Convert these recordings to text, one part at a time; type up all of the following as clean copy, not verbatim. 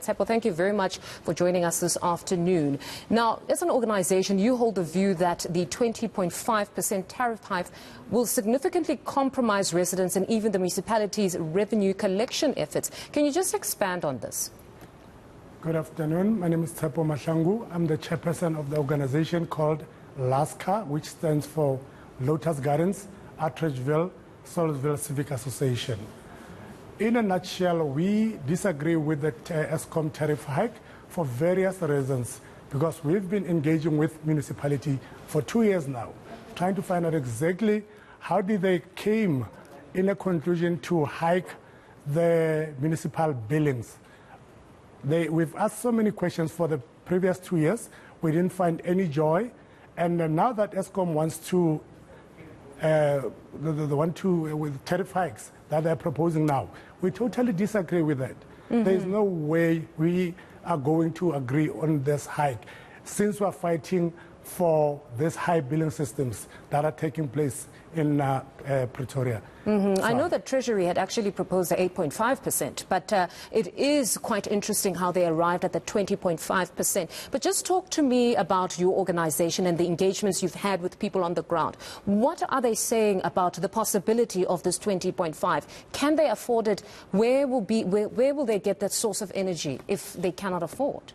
Tshepo, thank you very much for joining us this afternoon. Now, as an organization, you hold the view that the 20.5% tariff hike will significantly compromise residents and even the municipality's revenue collection efforts. Can you just expand on this? Good afternoon. My name is Tshepo Mahlangu. I'm the chairperson of the organization called LASCA, which stands for Lotus Gardens, Atteridgeville, Saulsville Civic Association. In a nutshell, we disagree with the Eskom tariff hike for various reasons, because we've been engaging with municipality for 2 years now, trying to find out exactly how did they came in a conclusion to hike the municipal billings. We've asked so many questions for the previous 2 years. We didn't find any joy. And now that Eskom wants to, with tariff hikes that they're proposing now, we totally disagree with that. There's no way we are going to agree on this hike, since we're fighting for these high billing systems that are taking place in Pretoria. I know that Treasury had actually proposed the 8.5%, but it is quite interesting how they arrived at the 20.5%. But just talk to me about your organization and the engagements you've had with people on the ground. What are they saying about the possibility of this 20.5? Can they afford it? Where will they get that source of energy if they cannot afford?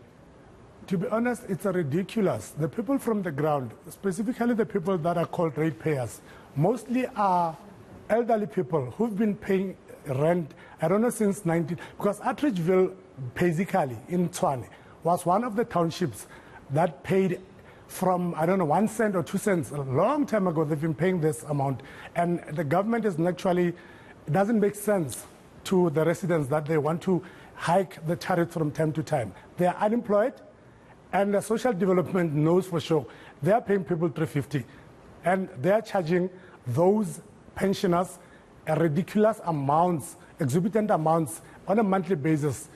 To be honest, it's ridiculous. The people from the ground, specifically the people that are called ratepayers, mostly are elderly people who've been paying rent, I don't know, since because Atteridgeville, basically, in Tshwane, was one of the townships that paid from, I don't know, 1 cent or 2 cents. A long time ago, they've been paying this amount. And the government is naturally, it doesn't make sense to the residents that they want to hike the tariff from time to time. They are unemployed, and the social development knows for sure they are paying people 350, and they are charging those pensioners a ridiculous amounts, exorbitant amounts on a monthly basis,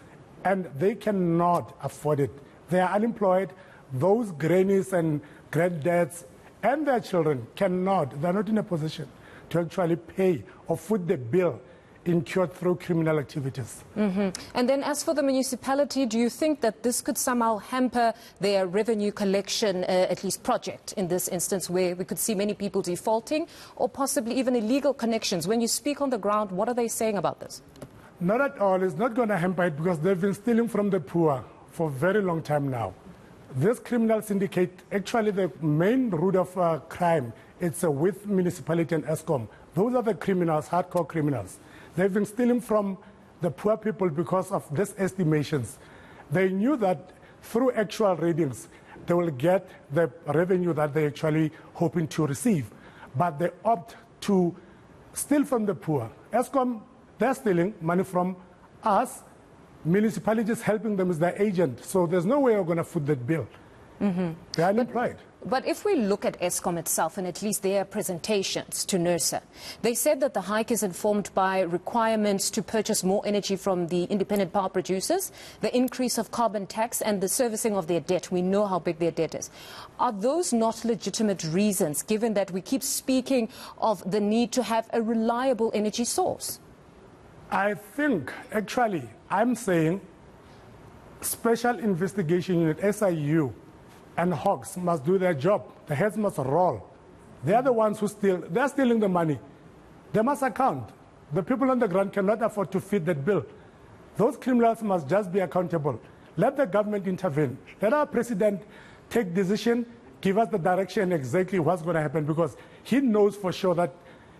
and they cannot afford it. They are unemployed. Those grannies and granddads and their children cannot. They are not in a position to actually pay or foot the bill incurred through criminal activities. And then as for the municipality, do you think that this could somehow hamper their revenue collection, at least project in this instance, where we could see many people defaulting or possibly even illegal connections? When you speak on the ground, what are they saying about this? Not at all. It's not going to hamper it, because they've been stealing from the poor for a very long time now. This criminal syndicate, actually the main root of crime, it's with municipality and Eskom. Those are the criminals, hardcore criminals. They've been stealing from the poor people because of these estimations. They knew that through actual readings, they will get the revenue that they're actually hoping to receive. But they opt to steal from the poor. Eskom, they're stealing money from us. Municipalities helping them as their agent. So there's no way we're going to foot that bill. They're unemployed. But if we look at Eskom itself and at least their presentations to NERSA, they said that the hike is informed by requirements to purchase more energy from the independent power producers, the increase of carbon tax and the servicing of their debt. We know how big their debt is. Are those not legitimate reasons, given that we keep speaking of the need to have a reliable energy source? I think, actually, I'm saying Special Investigation Unit, SIU, and Hawks must do their job. The heads must roll. They are the ones who steal. They're stealing the money. They must account. The people on the ground cannot afford to feed that bill. Those criminals must just be accountable. Let the government intervene. Let our president take decision, give us the direction exactly what's going to happen, because he knows for sure that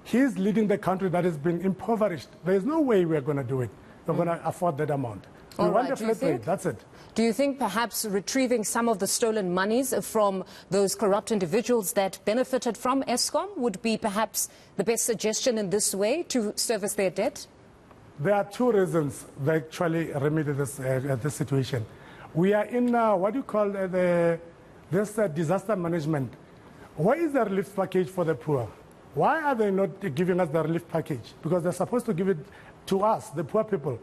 he's leading the country that has been impoverished. There's no way we're going to do it. We're going to afford that amount. We want a flat rate, that's it. Do you think perhaps retrieving some of the stolen monies from those corrupt individuals that benefited from Eskom would be perhaps the best suggestion in this way to service their debt? There are two reasons that actually remedy this situation. We are in what do you call this disaster management. Where is the relief package for the poor? Why are they not giving us the relief package? Because they're supposed to give it to us, the poor people.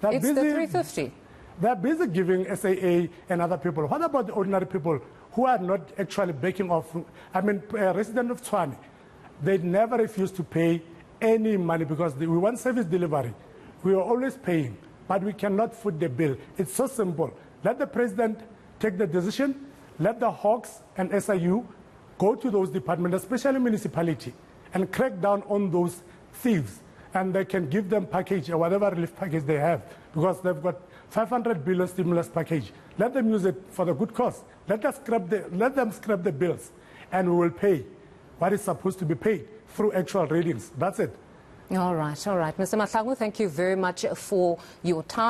It's the 350. They're busy giving SAA and other people. What about the ordinary people who are not actually backing off? I mean, a resident of Tshwane, they never refuse to pay any money because we want service delivery. We are always paying. but we cannot foot the bill. It's so simple. Let the president take the decision. Let the Hawks and SIU go to those departments, especially municipality, and crack down on those thieves. And they can give them package or whatever relief package they have, because they've got 500 billion stimulus package. Let them use it for the good cause. Let them scrap the bills, and we will pay what is supposed to be paid through actual readings. That's it. All right, all right. Mr. Mahlangu, thank you very much for your time.